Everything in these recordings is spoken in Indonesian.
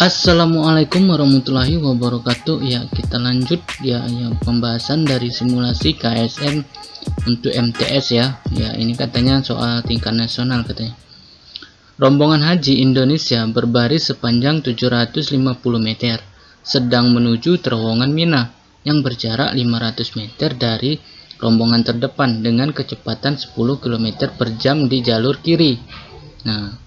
Assalamualaikum warahmatullahi wabarakatuh. Ya, kita lanjut ya yang pembahasan dari simulasi KSN untuk MTS ya. Ya, ini katanya soal tingkat nasional katanya. Rombongan haji Indonesia berbaris sepanjang 750 meter sedang menuju terowongan Mina yang berjarak 500 meter dari rombongan terdepan dengan kecepatan 10 km per jam di jalur kiri. Nah,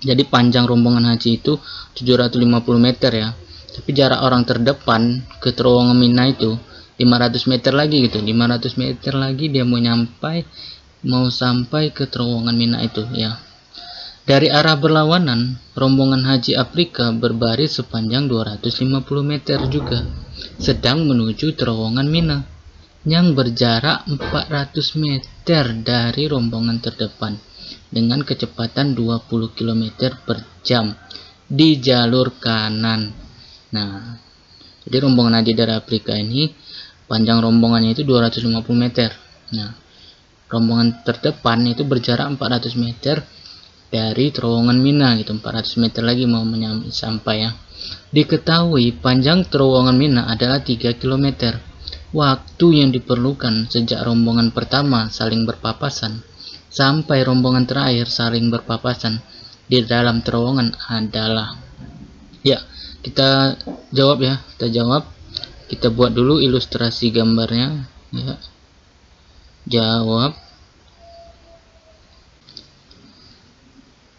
jadi panjang rombongan haji itu 750 meter ya, tapi jarak orang terdepan ke terowongan Mina itu 500 meter lagi gitu. 500 meter lagi dia mau sampai ke terowongan Mina itu ya. Dari arah berlawanan, rombongan haji Afrika berbaris sepanjang 250 meter juga sedang menuju terowongan Mina yang berjarak 400 meter dari rombongan terdepan dengan kecepatan 20 km per jam di jalur kanan. Nah, jadi rombongan haji dari Afrika ini panjang rombongannya itu 250 meter. Nah, rombongan terdepan itu berjarak 400 meter dari terowongan Mina gitu. 400 meter lagi mau sampai ya. Diketahui panjang terowongan Mina adalah 3 km. Waktu yang diperlukan sejak rombongan pertama saling berpapasan sampai rombongan terakhir saling berpapasan di dalam terowongan adalah, ya kita jawab ya, kita buat dulu ilustrasi gambarnya ya. Jawab.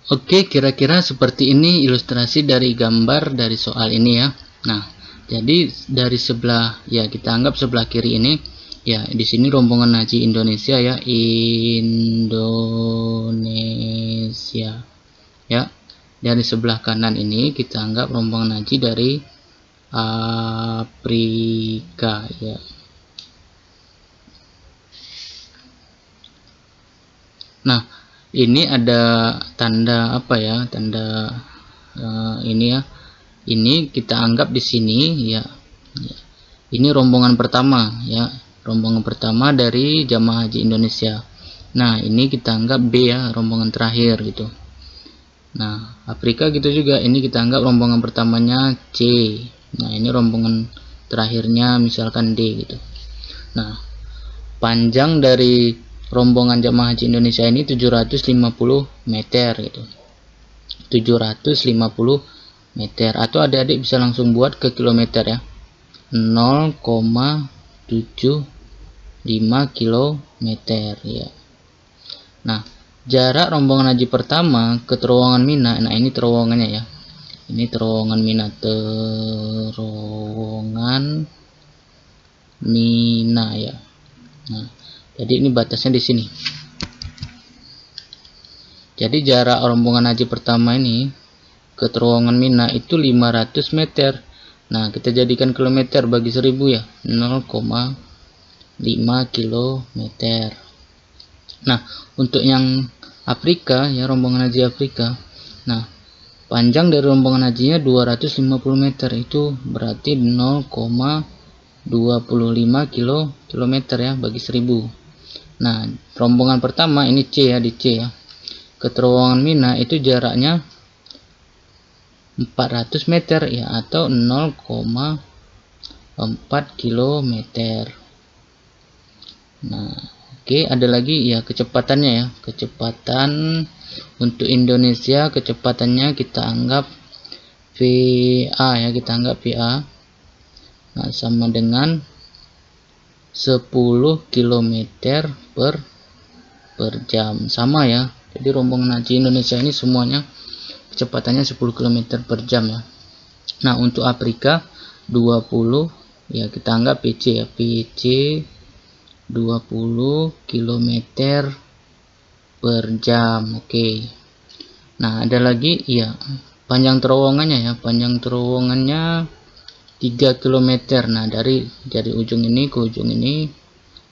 Oke, kira-kira seperti ini ilustrasi dari gambar dari soal ini ya. Nah, jadi dari sebelah ya, kita anggap sebelah kiri ini ya, di sini rombongan haji Indonesia ya, Indonesia ya. Dari sebelah kanan ini kita anggap rombongan haji dari Afrika ya. Nah, ini ada tanda apa ya, tanda ini ya, ini kita anggap di sini ya, ini rombongan pertama ya, rombongan pertama dari jamaah haji Indonesia. Nah, ini kita anggap B ya, rombongan terakhir gitu. Nah, Afrika gitu juga, ini kita anggap rombongan pertamanya C. Nah, ini rombongan terakhirnya misalkan D gitu. Nah, panjang dari rombongan jamaah haji Indonesia ini 750 meter gitu. 750 meter, atau adik-adik bisa langsung buat ke kilometer ya. 0,75 kilometer ya. Nah, jarak rombongan haji pertama ke terowongan Mina, nah ini terowongannya ya. Ini terowongan Mina, terowongan Mina ya. Nah, jadi ini batasnya di sini. Jadi jarak rombongan haji pertama ini ke terowongan Mina itu 500 meter. Nah, kita jadikan kilometer bagi 1000 ya, 0,5 kilometer. Nah, untuk yang Afrika ya, rombongan haji Afrika, nah panjang dari rombongan hajinya 250 meter, itu berarti 0,25 kilometer ya bagi 1000. Nah, rombongan pertama ini C ya, di C ya, ke terowongan Mina itu jaraknya 400 meter ya, atau 0,4 kilometer. Nah, oke, ada lagi ya kecepatannya ya. Kecepatan untuk Indonesia, kecepatannya kita anggap VA ya, kita anggap VA. Nah, sama dengan 10 km per jam, sama ya. Jadi rombongan haji Indonesia ini semuanya kecepatannya 10 km per jam ya. Nah, untuk Afrika 20 ya, kita anggap PC ya, PC 20 km per jam. Oke. Nah, ada lagi ya, panjang terowongannya ya, panjang terowongannya 3 km. Nah, dari ujung ini ke ujung ini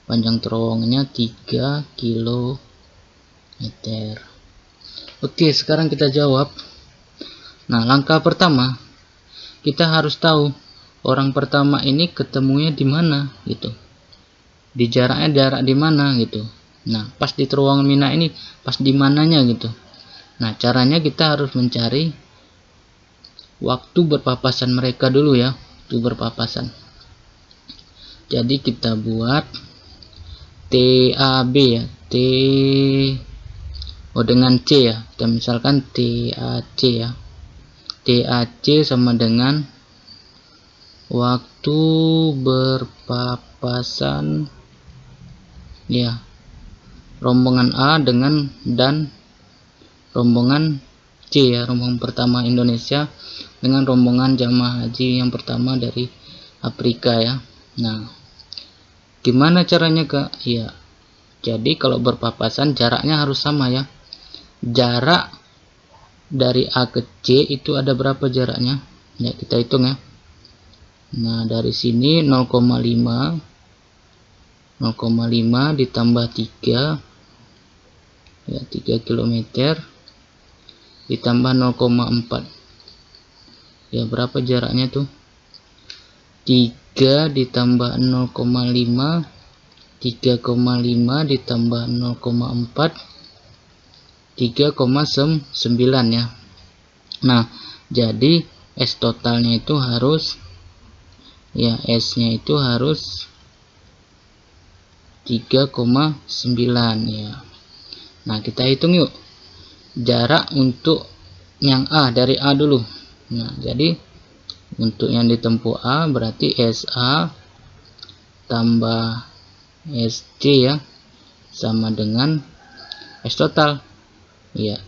panjang terowongannya 3 km. Oke, sekarang kita jawab. Nah, langkah pertama kita harus tahu orang pertama ini ketemunya di mana gitu. Di jarak di mana gitu. Nah, pas di terowongan Mina ini pas di mananya gitu. Nah, caranya kita harus mencari waktu berpapasan mereka dulu ya, waktu berpapasan. Jadi kita buat TAB ya, dengan C ya, kita misalkan TAC ya. TAC sama dengan waktu berpapasan ya, rombongan A dan rombongan C ya, rombongan pertama Indonesia dengan rombongan jamaah haji yang pertama dari Afrika ya. Nah, gimana caranya Kak? Ya, jadi kalau berpapasan jaraknya harus sama ya. Jarak dari A ke C itu ada berapa jaraknya? Ya, kita hitung ya. Nah, dari sini 0,5 ditambah 3 ya, 3 km ditambah 0,4 ya, berapa jaraknya tuh? 3 ditambah 0,5, 3,5 ditambah 0,4, 3,9 ya. Nah, jadi S totalnya itu harus ya, S nya itu harus 3,9 ya. Nah, kita hitung yuk jarak untuk yang A, dari A dulu. Nah, jadi untuk yang ditempuh A berarti SA tambah SC ya, sama dengan S total ya,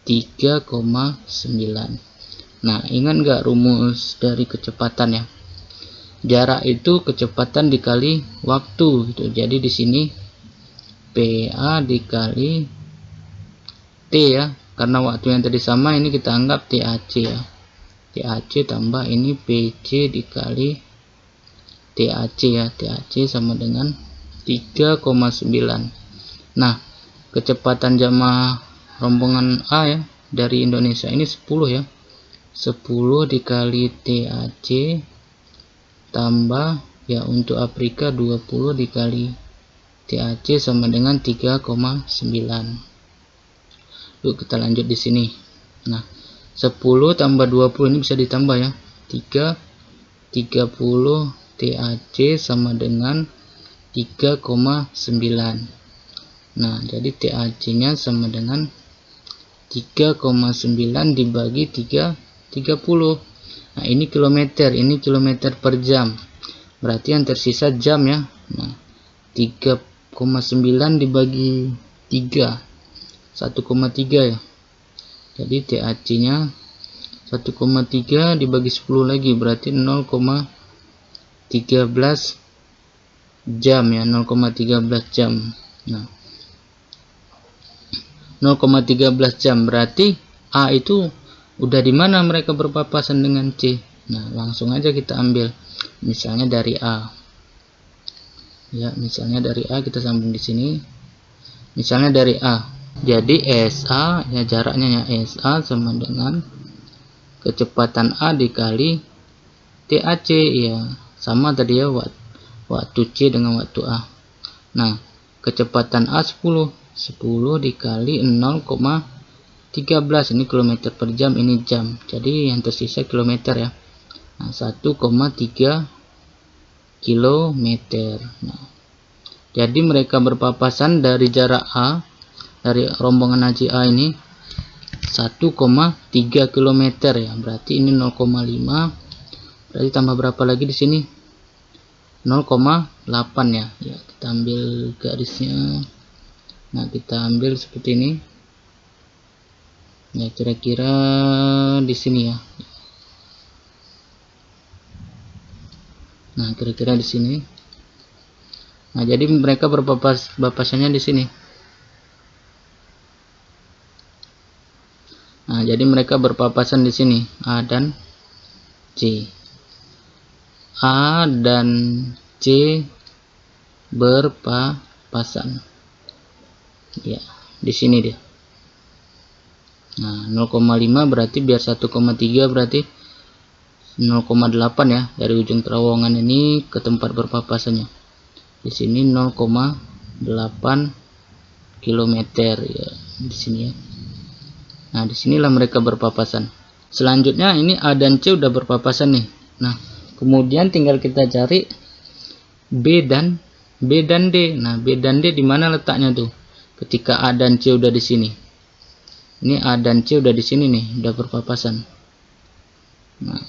3,9. Nah, ingat nggak rumus dari kecepatan ya? Jarak itu kecepatan dikali waktu gitu. Jadi di sini PA dikali T ya, karena waktu yang tadi sama, ini kita anggap TAC ya. TAC tambah ini PC dikali TAC ya. TAC sama dengan 3,9. Nah, kecepatan jamaah rombongan A ya dari Indonesia ini 10 ya. 10 dikali TAC tambah ya untuk Afrika 20 dikali TAC sama dengan 3,9. Yuk kita lanjut di sini. Nah, 10 tambah 20 ini bisa ditambah ya. 30 TAC sama dengan 3,9. Nah, jadi TAC nya sama dengan 3,9 dibagi 30. Nah, ini kilometer per jam. Berarti yang tersisa jam ya. Nah, 3,9 dibagi 3, 1,3 ya. Jadi TAC nya 1,3 dibagi 10 lagi berarti 0,13 jam ya, 0,13 jam. Nah, 0,13 jam berarti A itu udah di mana mereka berpapasan dengan C. Nah, langsung aja kita ambil misalnya dari A ya, misalnya dari A kita sambung di sini, misalnya dari A. Jadi SA ya, jaraknya ya, SA sama dengan kecepatan A dikali TAC ya, sama tadi ya, waktu C dengan waktu A. Nah, kecepatan A 10 dikali 0,13, ini kilometer per jam, ini jam, jadi yang tersisa kilometer ya. Nah, 1,3 kilometer. Nah, jadi mereka berpapasan dari jarak A, dari rombongan haji A ini 1,3 kilometer ya, berarti ini 0,5, berarti tambah berapa lagi di sini? 0,8 ya. Ya, kita ambil garisnya. Nah, kita ambil seperti ini. Ya, kira-kira di sini ya. Nah, kira-kira di sini. Nah, jadi mereka berpapasannya di sini. Nah, jadi mereka berpapasan di sini, A dan C. A dan C berpapasan. Ya, di sini dia. Nah, 0,5 berarti biar 1,3 berarti 0,8 ya, dari ujung terowongan ini ke tempat berpapasannya. Di sini 0,8 km ya, di sini ya. Nah, disinilah mereka berpapasan. Selanjutnya ini A dan C udah berpapasan nih. Nah, kemudian tinggal kita cari B dan D. Nah, B dan D di mana letaknya tuh? Ketika A dan C udah di sini. Ini A dan C udah di sini nih, udah berpapasan. Nah,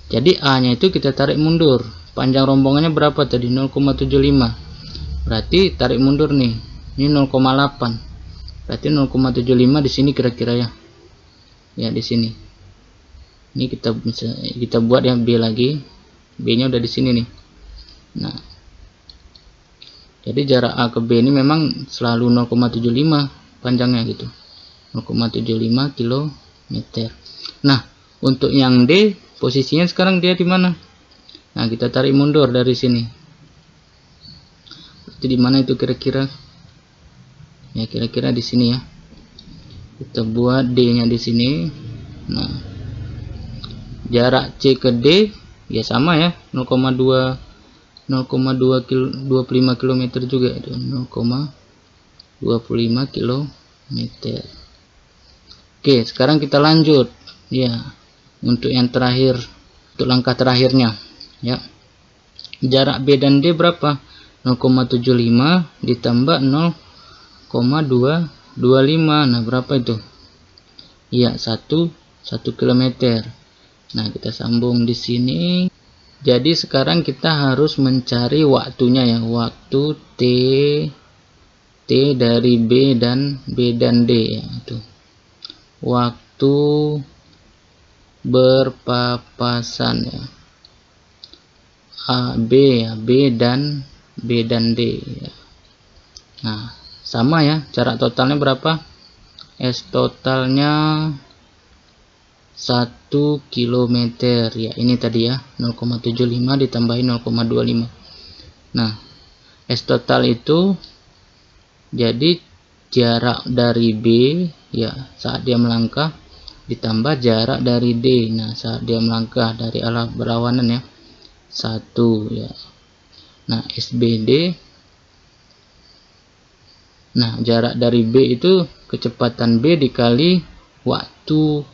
jadi A-nya itu kita tarik mundur. Panjang rombongannya berapa tadi? 0,75. Berarti tarik mundur nih. Ini 0,8. Berarti 0,75 di sini kira-kira ya. Ya di sini. Ini kita buat ya B lagi. B-nya udah di sini nih. Nah, jadi jarak A ke B ini memang selalu 0,75 panjangnya gitu. 0,75 km. Nah, untuk yang D posisinya sekarang dia di mana? Nah, kita tarik mundur dari sini. Berarti di mana itu kira-kira? Ya, kira-kira di sini ya. Kita buat D-nya di sini. Nah, jarak C ke D ya sama ya, 0,25 km juga itu, 0,25 km. Oke, sekarang kita lanjut ya untuk yang terakhir, untuk langkah terakhirnya ya. Jarak B dan D berapa? 0,75 ditambah 0,225. Nah, berapa itu? Iya, 1 km. Nah, kita sambung di sini. Jadi sekarang kita harus mencari waktunya ya, waktu T dari B dan D ya, itu. Waktu berpapasan ya. B ya, B dan D ya. Nah, sama ya, jarak totalnya berapa? S totalnya 1 km ya, ini tadi ya, 0,75 ditambahin 0,25. Nah, S total itu jadi jarak dari B ya saat dia melangkah ditambah jarak dari D, nah saat dia melangkah dari arah berlawanan ya, 1 ya. Nah, SBD, nah jarak dari B itu kecepatan B dikali waktu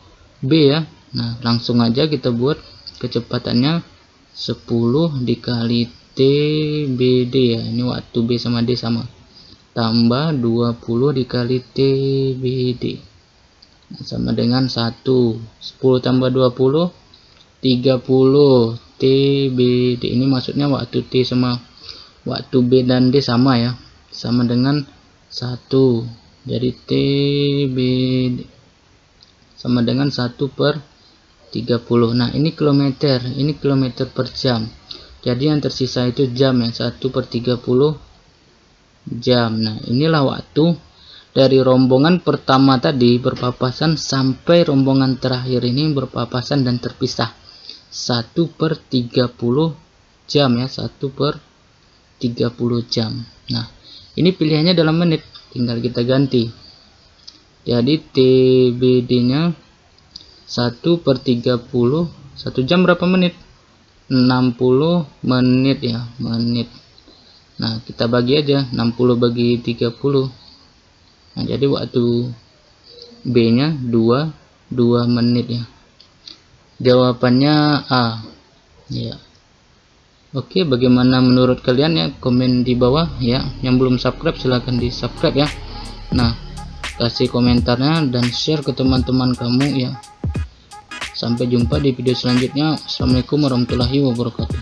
B ya. Nah, langsung aja kita buat kecepatannya 10 dikali TBD ya, ini waktu B sama D sama, tambah 20 dikali TBD, nah, sama dengan 1. 10 tambah 20 30 TBD. Ini maksudnya waktu T sama waktu B dan D sama ya, sama dengan 1. Jadi TBD sama dengan 1/30. Nah, ini kilometer per jam. Jadi yang tersisa itu jam ya, 1/30 jam. Nah, inilah waktu dari rombongan pertama tadi berpapasan sampai rombongan terakhir ini berpapasan dan terpisah, 1/30 jam ya, 1/30 jam. Nah, ini pilihannya dalam menit, tinggal kita ganti. Jadi TBD nya 1/30, 1 jam berapa menit? 60 menit ya, menit. Nah, kita bagi aja 60 bagi 30. Nah, jadi waktu B nya 2 menit ya. Jawabannya A ya. Oke, bagaimana menurut kalian ya? Komen di bawah ya. Yang belum subscribe silahkan di subscribe ya. Nah, kasih komentarnya dan share ke teman-teman kamu ya. Sampai jumpa di video selanjutnya. Assalamualaikum warahmatullahi wabarakatuh.